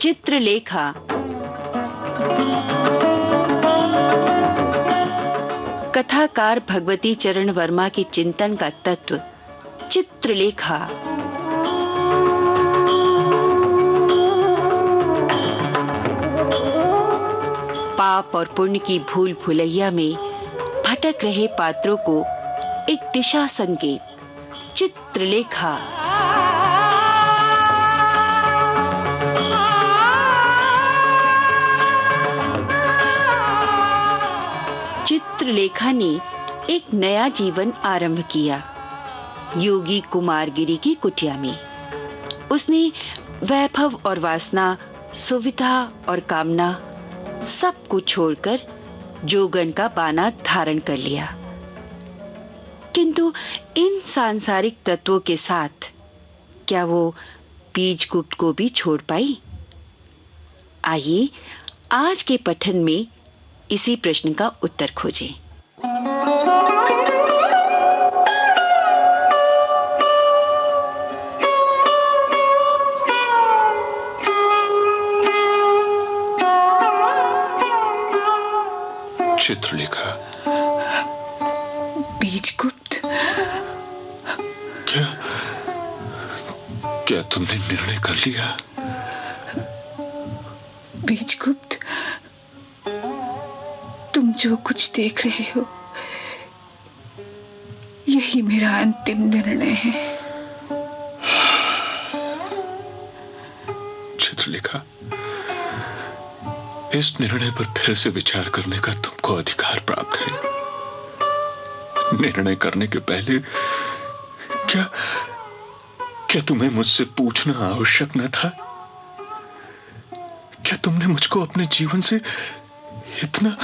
चित्रलेखा। कथाकार भगवती चरण वर्मा के चिंतन का तत्व चित्रलेखा। पाप और पुण्य की भूल भुलैया में भटक रहे पात्रों को एक दिशा संकेत चित्रलेखा। चित्रलेखा ने एक नया जीवन आरंभ किया योगी कुमारगिरी की कुटिया में। उसने वैभव और वासना, सुविधा और कामना सब कुछ छोड़कर जोगन का बाना धारण कर लिया। किंतु इन सांसारिक तत्वों के साथ क्या वो बीजगुप्त को भी छोड़ पाई? आइए आज के पठन में इसी प्रश्न का उत्तर खोजें। चित्रलेखा। बीजगुप्त। क्या तुमने निर्णय कर लिया? बीजगुप्त, तुम जो कुछ देख रहे हो यही मेरा अंतिम निर्णय है। चित्रलेखा, इस निर्णय पर फिर से विचार करने का तुमको अधिकार प्राप्त है। निर्णय करने के पहले क्या तुम्हें मुझसे पूछना आवश्यक न था? क्या तुमने मुझको अपने जीवन से इतना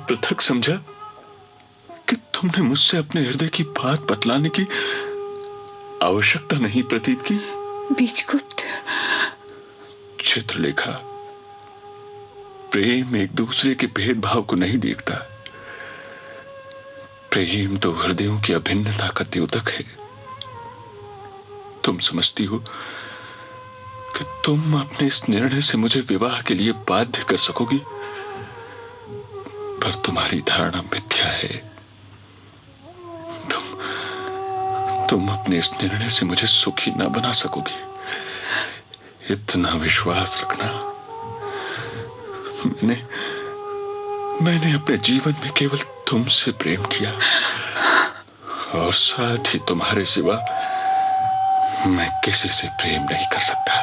पृथक समझा कि तुमने मुझसे अपने हृदय की बात बतलाने की आवश्यकता नहीं प्रतीत की? बीजगुप्त। चित्रलेखा, प्रेम एक दूसरे के भेदभाव को नहीं देखता। प्रेम तो हृदयों की अभिन्नता का द्योतक है। तुम समझती हो कि तुम अपने इस निर्णय से मुझे विवाह के लिए बाध्य कर सकोगी, पर तुम्हारी धारणा मिथ्या है। तुम अपने इस निर्णय से मुझे सुखी ना बना सकोगी, इतना विश्वास रखना। मैंने अपने जीवन में केवल तुमसे प्रेम किया और साथ ही तुम्हारे सिवा मैं किसी से प्रेम नहीं कर सकता।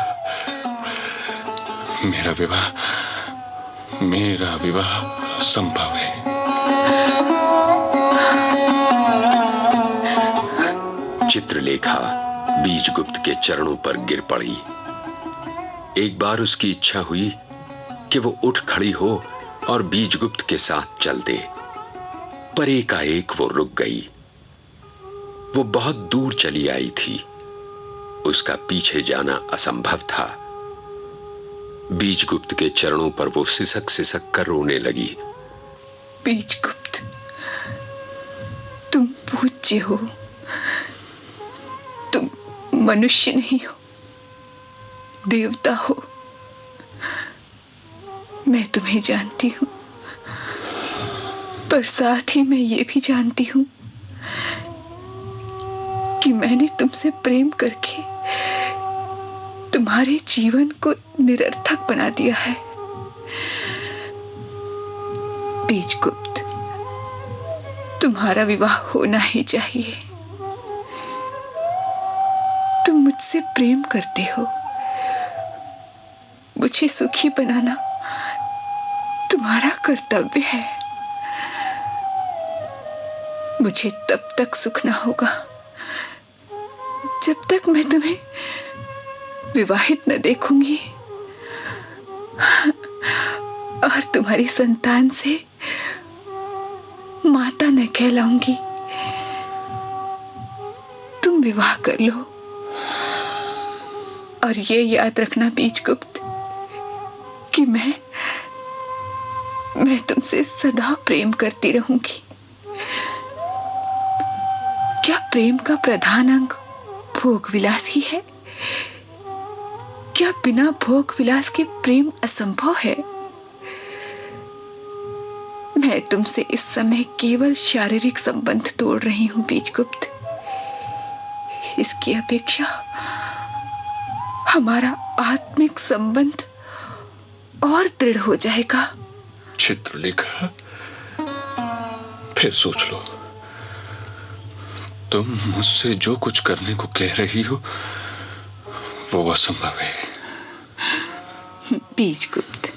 मेरा विवाह असंभव है। चित्रलेखा बीजगुप्त के चरणों पर गिर पड़ी। एक बार उसकी इच्छा हुई कि वो उठ खड़ी हो और बीजगुप्त के साथ चल दे, पर एकाएक वो रुक गई। वो बहुत दूर चली आई थी, उसका पीछे जाना असंभव था। बीजगुप्त के चरणों पर वो सिसक सिसक कर रोने लगी। बीजगुप्त, तुम पूज्य हो, तुम मनुष्य नहीं हो, देवता हो। मैं तुम्हें जानती हूं, पर साथ ही मैं ये भी जानती हूं कि मैंने तुमसे प्रेम करके तुम्हारे जीवन को निरर्थक बना दिया है। बीजगुप्त, तुम्हारा विवाह होना ही चाहिए। तुम मुझसे प्रेम करते हो, मुझे सुखी बनाना तुम्हारा कर्तव्य है। मुझे तब तक सुख ना होगा जब तक मैं तुम्हें विवाहित न देखूंगी और तुम्हारी संतान से माता न कहलाऊंगी। तुम विवाह कर लो और ये याद रखना बीजगुप्त कि मैं तुमसे सदा प्रेम करती रहूंगी। क्या प्रेम का प्रधान अंग भोग विलास ही है? क्या बिना भोग विलास के प्रेम असंभव है? मैं तुमसे इस समय केवल शारीरिक संबंध तोड़ रही हूं बीजगुप्त। इसकी अपेक्षा हमारा आत्मिक संबंध और दृढ़ हो जाएगा। चित्रलेखा, फिर सोच लो। तुम मुझसे जो कुछ करने को कह रही हो वो असंभव है। बीजगुप्त,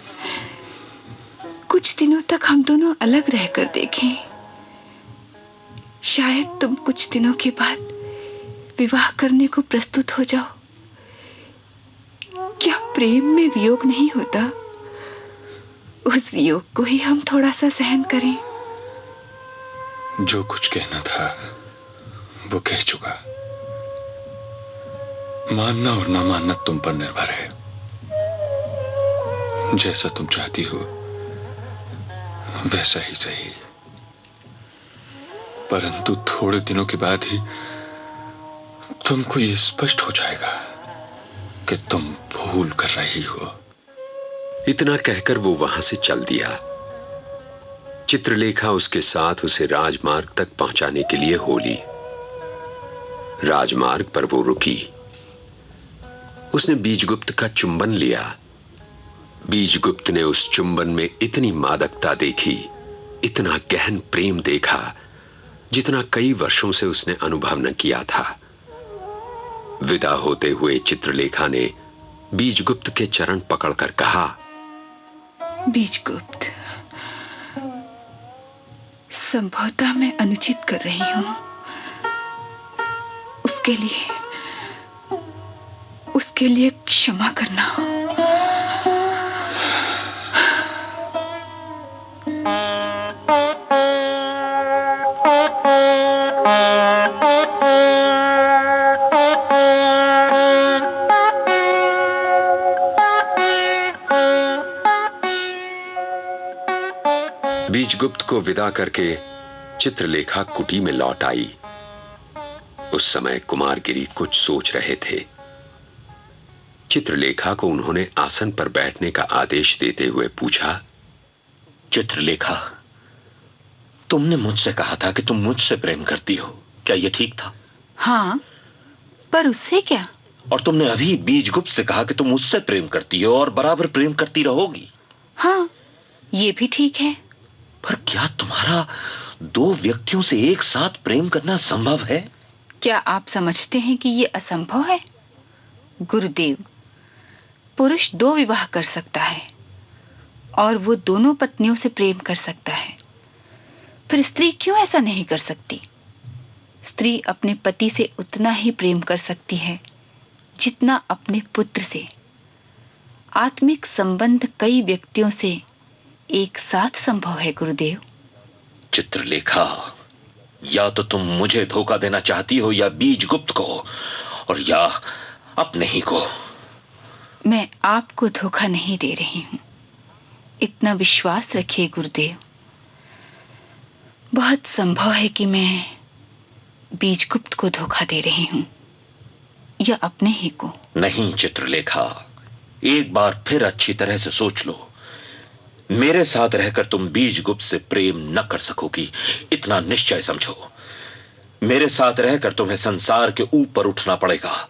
कुछ दिनों तक हम दोनों अलग रहकर देखें। शायद तुम कुछ दिनों के बाद विवाह करने को प्रस्तुत हो जाओ। क्या प्रेम में वियोग नहीं होता? उस वियोग को ही हम थोड़ा सा सहन करें। जो कुछ कहना था वो कह चुका। मानना और ना मानना तुम पर निर्भर है। जैसा तुम चाहती हो वैसा ही सही। परंतु थोड़े दिनों के बाद ही तुमको यह स्पष्ट हो जाएगा कि तुम भूल कर रही हो। इतना कहकर वो वहां से चल दिया। चित्रलेखा उसके साथ उसे राजमार्ग तक पहुंचाने के लिए हो ली। राजमार्ग पर वो रुकी। उसने बीजगुप्त का चुंबन लिया। बीजगुप्त ने उस चुंबन में इतनी मादकता देखी, इतना गहन प्रेम देखा, जितना कई वर्षों से उसने अनुभव न किया था। विदा होते हुए चित्रलेखा ने बीजगुप्त के चरण पकड़कर कहा, बीजगुप्त, संभवतः मैं अनुचित कर रही हूं। उसके लिए क्षमा करना। बीजगुप्त को विदा करके चित्रलेखा कुटी में लौट आई। उस समय कुमारगिरी कुछ सोच रहे थे। चित्रलेखा को उन्होंने आसन पर बैठने का आदेश देते हुए पूछा, चित्रलेखा, तुमने मुझसे कहा था कि तुम मुझसे प्रेम करती हो, क्या यह ठीक था? हाँ, पर उससे क्या? और तुमने अभी बीजगुप्त से कहा कि तुम मुझसे प्रेम करती हो और बराबर प्रेम करती रहोगी। हाँ, ये भी ठीक है। पर क्या तुम्हारा दो व्यक्तियों से एक साथ प्रेम करना संभव है? क्या आप समझते हैं कि यह असंभव है? गुरुदेव, पुरुष 2 विवाह कर सकता है और वो दोनों पत्नियों से प्रेम कर सकता है। फिर स्त्री क्यों ऐसा नहीं कर सकती? स्त्री अपने पति से उतना ही प्रेम कर सकती है जितना अपने पुत्र से। आत्मिक संबंध कई व्यक्तियों से एक साथ संभव है गुरुदेव। चित्रलेखा, या तो तुम मुझे धोखा देना चाहती हो या बीजगुप्त को, और या अपने ही को। मैं आपको धोखा नहीं दे रही हूं, इतना विश्वास रखिए गुरुदेव। बहुत संभव है कि मैं बीजगुप्त को धोखा दे रही हूं या अपने ही को। नहीं चित्रलेखा, एक बार फिर अच्छी तरह से सोच लो। मेरे साथ रहकर तुम बीजगुप्त से प्रेम न कर सकोगी, इतना निश्चय समझो। मेरे साथ रहकर तुम्हें संसार के ऊपर उठना पड़ेगा।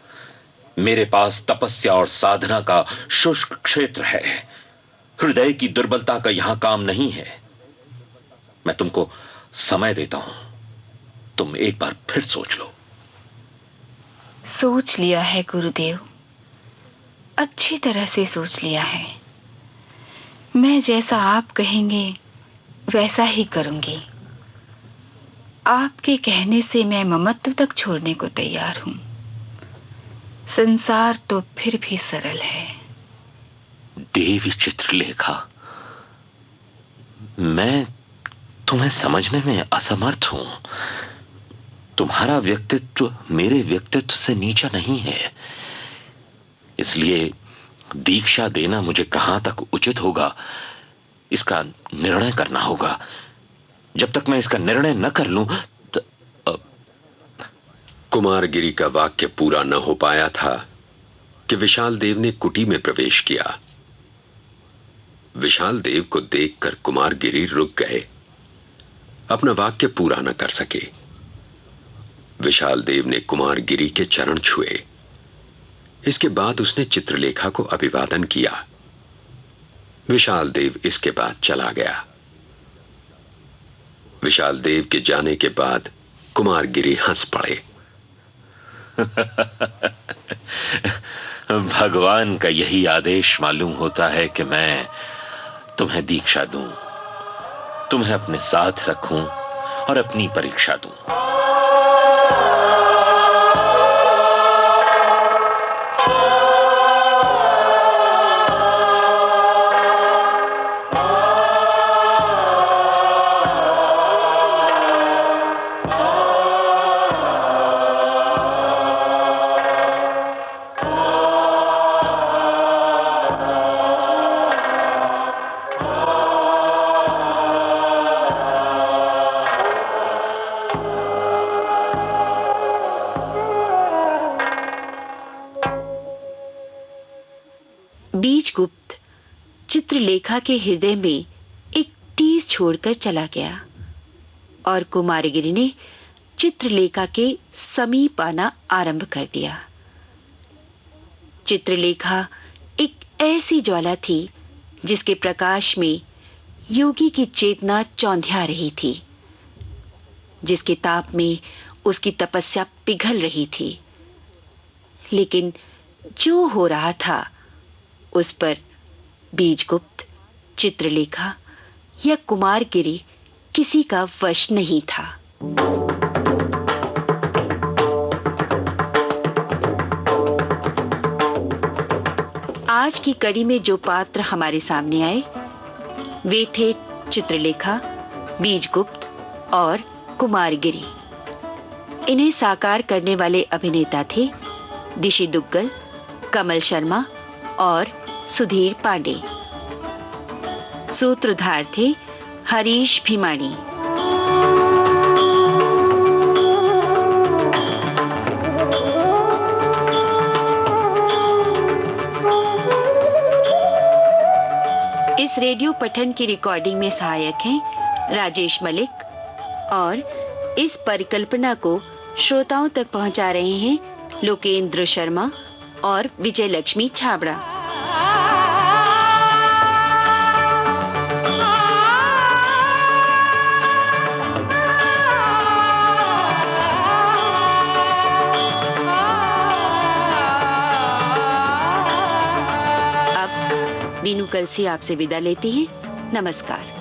मेरे पास तपस्या और साधना का शुष्क क्षेत्र है। हृदय की दुर्बलता का यहां काम नहीं है। मैं तुमको समय देता हूं, तुम एक बार फिर सोच लो। सोच लिया है गुरुदेव, अच्छी तरह से सोच लिया है। मैं जैसा आप कहेंगे वैसा ही करूंगी। आपके कहने से मैं ममत्व तक छोड़ने को तैयार हूं। संसार तो फिर भी सरल है। देवी चित्रलेखा, मैं तुम्हें समझने में असमर्थ हूं। तुम्हारा व्यक्तित्व मेरे व्यक्तित्व से नीचा नहीं है। इसलिए दीक्षा देना मुझे कहां तक उचित होगा, इसका निर्णय करना होगा। जब तक मैं इसका निर्णय न कर लूं कुमारगिरी का वाक्य पूरा न हो पाया था कि विशाल देव ने कुटी में प्रवेश किया। विशाल देव को देखकर कुमारगिरी रुक गए, अपना वाक्य पूरा न कर सके। विशाल देव ने कुमारगिरी के चरण छुए। इसके बाद उसने चित्रलेखा को अभिवादन किया। विशाल देव इसके बाद चला गया। विशाल देव के जाने के बाद कुमारगिरी हंस पड़े। भगवान का यही आदेश मालूम होता है कि मैं तुम्हें दीक्षा दूं, तुम्हें अपने साथ रखूं और अपनी परीक्षा दूं। बीजगुप्त चित्रलेखा के हृदय में एक टीस छोड़कर चला गया और कुमारगिरी ने चित्रलेखा के समीप आना आरंभ कर दिया। चित्रलेखा एक ऐसी ज्वाला थी जिसके प्रकाश में योगी की चेतना चौंधिया रही थी, जिसके ताप में उसकी तपस्या पिघल रही थी। लेकिन जो हो रहा था उस पर बीजगुप्त, चित्रलेखा या कुमारगिरी किसी का वश नहीं था। आज की कड़ी में जो पात्र हमारे सामने आए वे थे चित्रलेखा, बीजगुप्त और कुमारगिरी। इन्हें साकार करने वाले अभिनेता थे दिशि दुग्गल, कमल शर्मा और सुधीर पांडे। सूत्रधार थे हरीश भीमाणी। इस रेडियो पठन की रिकॉर्डिंग में सहायक हैं राजेश मलिक और इस परिकल्पना को श्रोताओं तक पहुंचा रहे हैं लोकेंद्र शर्मा और विजय लक्ष्मी छाबड़ा। अब बीनू कलसी आपसे विदा लेती है। नमस्कार।